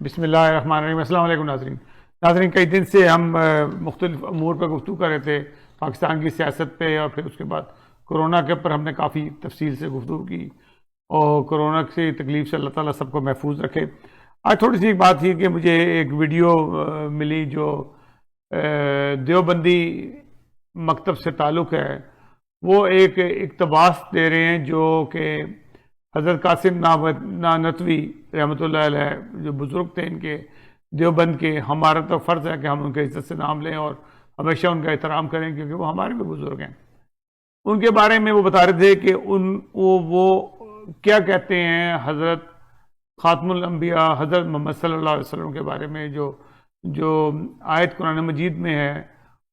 بسم اللہ الرحمن الرحیم۔ السلام علیکم ناظرین، کئی دن سے ہم مختلف امور پر گفتگو کر رہے تھے، پاکستان کی سیاست پہ، اور پھر اس کے بعد کرونا کے اوپر ہم نے کافی تفصیل سے گفتگو کی، اور کرونا کی تکلیف سے اللہ تعالیٰ سب کو محفوظ رکھے۔ آج تھوڑی سی ایک بات تھی کہ مجھے ایک ویڈیو ملی جو دیوبندی مکتب سے تعلق ہے، وہ ایک اقتباس دے رہے ہیں جو کہ حضرت قاسم نانوتوی رحمۃ اللہ علیہ جو بزرگ تھے ان کے دیوبند کے، ہمارا تو فرض ہے کہ ہم ان کے عزت سے نام لیں اور ہمیشہ ان کا احترام کریں کیونکہ وہ ہمارے بھی بزرگ ہیں۔ ان کے بارے میں وہ بتا رہے تھے کہ وہ کیا کہتے ہیں حضرت خاتم الانبیاء حضرت محمد صلی اللہ علیہ وسلم کے بارے میں، جو آیت قرآن مجید میں ہے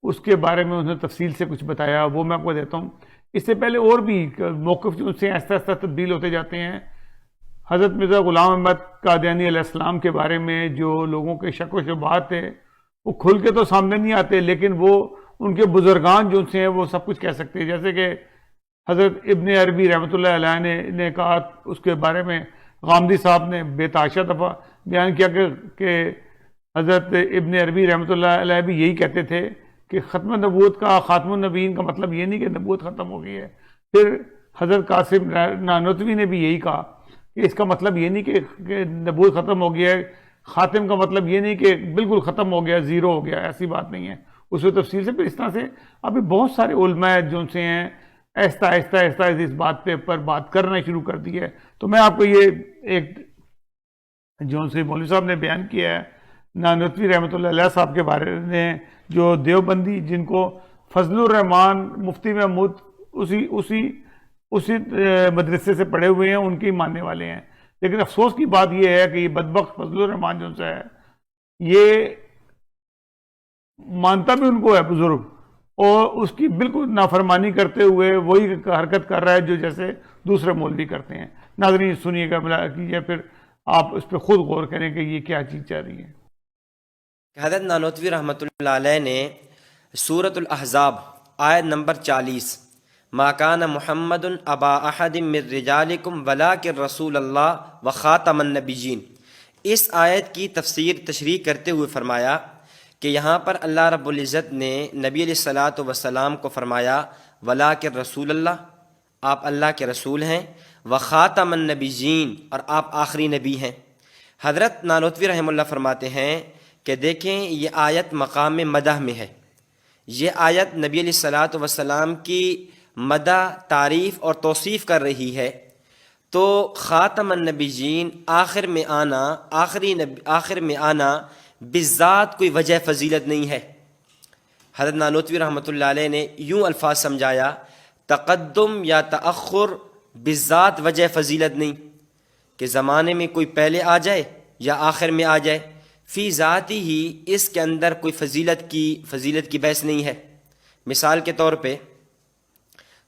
اس کے بارے میں انہوں نے تفصیل سے کچھ بتایا، وہ میں آپ کو دیتا ہوں۔ اس سے پہلے اور بھی موقف جو ان سے آہستہ آہستہ تبدیل ہوتے جاتے ہیں۔ حضرت مرزا غلام احمد قادیانی علیہ السلام کے بارے میں جو لوگوں کے شک و شبہات تھے وہ کھل کے تو سامنے نہیں آتے، لیکن وہ ان کے بزرگان جو ان سے ہیں وہ سب کچھ کہہ سکتے ہیں۔ جیسے کہ حضرت ابن عربی رحمۃ اللہ علیہ نے کہا، اس کے بارے میں غامدی صاحب نے بے تحاشا دفعہ بیان کیا کہ حضرت ابن عربی رحمۃ اللہ علیہ بھی یہی کہتے تھے کہ ختم نبوت کا، خاتم النبیین کا مطلب یہ نہیں کہ نبوت ختم ہو گئی ہے۔ پھر حضرت قاسم نانوتوی نے بھی یہی کہا کہ اس کا مطلب یہ نہیں کہ نبوت ختم ہو گیا ہے، خاتم کا مطلب یہ نہیں کہ بالکل ختم ہو گیا، زیرو ہو گیا، ایسی بات نہیں ہے۔ اس میں تفصیل سے پھر اس طرح سے ابھی بہت سارے علماء جو ان سے ہیں آہستہ آہستہ اس بات پر بات کرنا شروع کر دی ہے۔ تو میں آپ کو یہ ایک جو ان سے مولوی صاحب نے بیان کیا ہے نانوتوی رحمۃ اللہ علیہ صاحب کے بارے میں، جو دیوبندی جن کو فضل الرحمان مفتی محمود اسی مدرسے سے پڑھے ہوئے ہیں، ان کے ہی ماننے والے ہیں۔ لیکن افسوس کی بات یہ ہے کہ یہ بدبخت فضل الرحمان جو سے ہے، یہ مانتا بھی ان کو ہے بزرگ، اور اس کی بالکل نافرمانی کرتے ہوئے وہی حرکت کر رہا ہے جو جیسے دوسرے مولوی کرتے ہیں۔ ناظرین سنیے گا، ملا کیجیے، پھر آپ اس پہ خود غور کریں کہ یہ کیا چیز چاہ رہی ہے۔ حضرت نانوتوی رحمۃ اللہ علیہ نے سورۃ الاحزاب آیت نمبر 40 ما کان محمد ابا احد من رجالکم ولکن رسول اللہ وخاتم النبیین، اس آیت کی تشریح کرتے ہوئے فرمایا کہ یہاں پر اللہ رب العزت نے نبی علیہ الصلاۃ والسلام کو فرمایا ولکن رسول اللہ، آپ اللہ کے رسول ہیں، وخاتم النبیین، اور آپ آخری نبی ہیں۔ حضرت نانوتوی رحمہ اللہ فرماتے ہیں کہ دیکھیں یہ آیت مقام مدح میں ہے، یہ آیت نبی علیہ الصلاۃ والسلام کی مدح، تعریف اور توصیف کر رہی ہے۔ تو خاتم النبیین، آخر میں آنا بالذات کوئی وجہ فضیلت نہیں ہے۔ حضرت نانوتوی رحمۃ اللہ علیہ نے یوں الفاظ سمجھایا، تقدم یا تأخر بالذات وجہ فضیلت نہیں، کہ زمانے میں کوئی پہلے آ جائے یا آخر میں آ جائے، فی ذاتی ہی اس کے اندر کوئی فضیلت کی بحث نہیں ہے۔ مثال کے طور پہ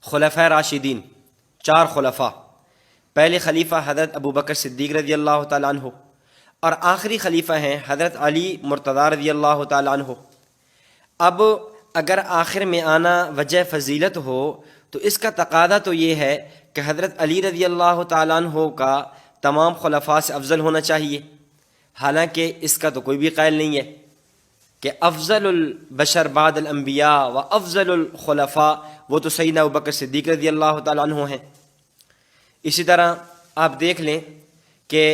خلفۂ راشدین، 4 خلفاء، پہلے خلیفہ حضرت ابو بکر صدیق رضی اللہ تعالیٰ عنہ، اور آخری خلیفہ ہیں حضرت علی مرتضیٰ رضی اللہ تعالیٰ عنہ۔ اب اگر آخر میں آنا وجہ فضیلت ہو تو اس کا تقاضا تو یہ ہے کہ حضرت علی رضی اللہ تعالیٰ عنہ کا تمام خلفاء سے افضل ہونا چاہیے، حالانکہ اس کا تو کوئی بھی قائل نہیں ہے کہ افضل البشر بعد الانبیاء و افضل الخلفاء وہ تو سیدنا ابوبکر صدیق رضی اللہ تعالیٰ عنہ ہیں۔ اسی طرح آپ دیکھ لیں کہ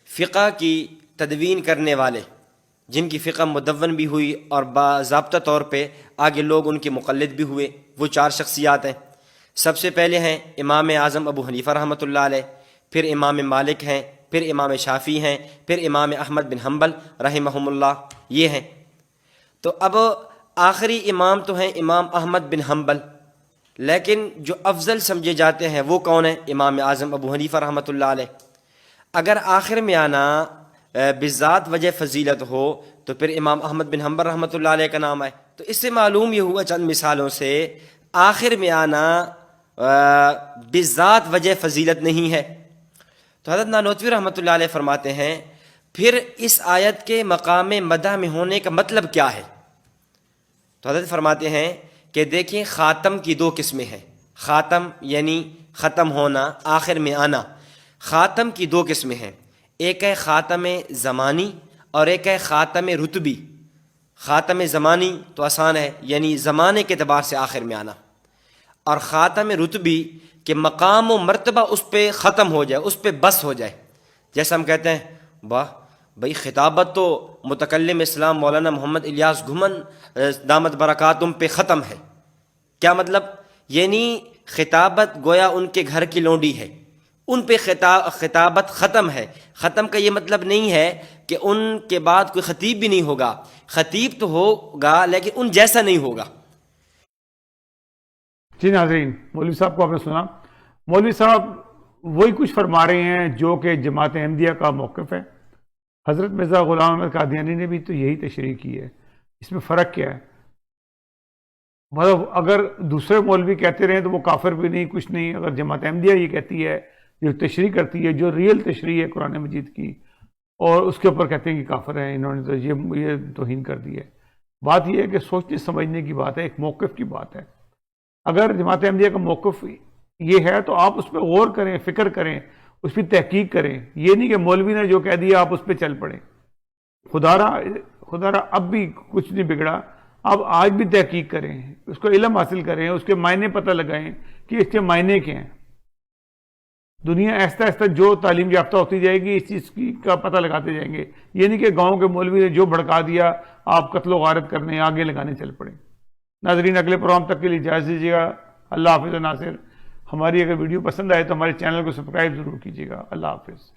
فقہ کی تدوین کرنے والے، جن کی فقہ مدون بھی ہوئی اور باضابطہ طور پہ آگے لوگ ان کے مقلد بھی ہوئے، وہ 4 شخصیات ہیں۔ سب سے پہلے ہیں امام اعظم ابو حنیفہ رحمۃ اللہ علیہ، پھر امام مالک ہیں، پھر امام شافعی ہیں، پھر امام احمد بن حنبل رحمہم اللہ، یہ ہیں۔ تو اب آخری امام تو ہیں امام احمد بن حنبل، لیکن جو افضل سمجھے جاتے ہیں وہ کون ہیں؟ امام اعظم ابو حنیفہ رحمۃ اللہ علیہ۔ اگر آخر میں آنا بذات وجہ فضیلت ہو تو پھر امام احمد بن حنبل رحمۃ اللہ علیہ کا نام آئے۔ تو اس سے معلوم یہ ہوا چند مثالوں سے آخر میں آنا بذات وجہ فضیلت نہیں ہے۔ تو حضرت نانوتوی رحمۃ اللہ علیہ فرماتے ہیں پھر اس آیت کے مقام مدح میں ہونے کا مطلب کیا ہے؟ تو حضرت فرماتے ہیں کہ دیکھیں خاتم کی 2 قسمیں ہیں۔ خاتم یعنی ختم ہونا، آخر میں آنا۔ خاتم کی 2 قسمیں ہیں، ایک ہے خاتم زمانی اور ایک ہے خاتم رتبی. خاتم زمانی تو آسان ہے، یعنی زمانے کے اعتبار سے آخر میں آنا، اور خاتم رتبی کہ مقام و مرتبہ اس پہ ختم ہو جائے، اس پہ بس ہو جائے. جیسا ہم کہتے ہیں واہ بھائی خطابت تو متکلم اسلام مولانا محمد الیاس گھمن دامت برکاتہم پہ ختم ہے. کیا مطلب؟ یعنی خطابت گویا ان کے گھر کی لونڈی ہے، ان پہ خطابت ختم ہے. ختم کا یہ مطلب نہیں ہے کہ ان کے بعد کوئی خطیب بھی نہیں ہوگا، خطیب تو ہوگا لیکن ان جیسا نہیں ہوگا. جی ناظرین، مولوی صاحب کو آپ نے سنا. مولوی صاحب وہی کچھ فرما رہے ہیں جو کہ جماعت احمدیہ کا موقف ہے. حضرت مرزا غلام احمد قادیانی نے بھی تو یہی تشریح کی ہے. اس میں فرق کیا ہے؟ مطلب اگر دوسرے مولوی کہتے رہیں تو وہ کافر بھی نہیں، کچھ نہیں. اگر جماعت احمدیہ یہ کہتی ہے، جو تشریح کرتی ہے، جو ریئل تشریح ہے قرآن مجید کی، اور اس کے اوپر کہتے ہیں کہ کافر ہیں، انہوں نے تو یہ توہین کر دی ہے. بات یہ ہے کہ سوچنے سمجھنے کی بات ہے، ایک موقف کی بات ہے. اگر جماعت احمدیہ کا موقف یہ ہے تو آپ اس پہ غور کریں، فکر کریں، اس پہ تحقیق کریں. یہ نہیں کہ مولوی نے جو کہہ دیا آپ اس پہ چل پڑیں. خدا را اب بھی کچھ نہیں بگڑا. آپ آج بھی تحقیق کریں، اس کو علم حاصل کریں، اس کے معنی پتہ لگائیں کہ اس کے معنی کیا ہیں. دنیا آہستہ آہستہ جو تعلیم یافتہ ہوتی جائے گی اس چیز کا پتہ لگاتے جائیں گے. یہ نہیں کہ گاؤں کے مولوی نے جو بھڑکا دیا آپ قتل و غارت کرنے آگے لگانے چل پڑیں. ناظرین، اگلے پروگرام تک کے لیے اجازت دیجیے گا. اللہ حافظ. ناصر، ہماری اگر ویڈیو پسند آئے تو ہمارے چینل کو سبسکرائب ضرور کیجیے گا. اللہ حافظ.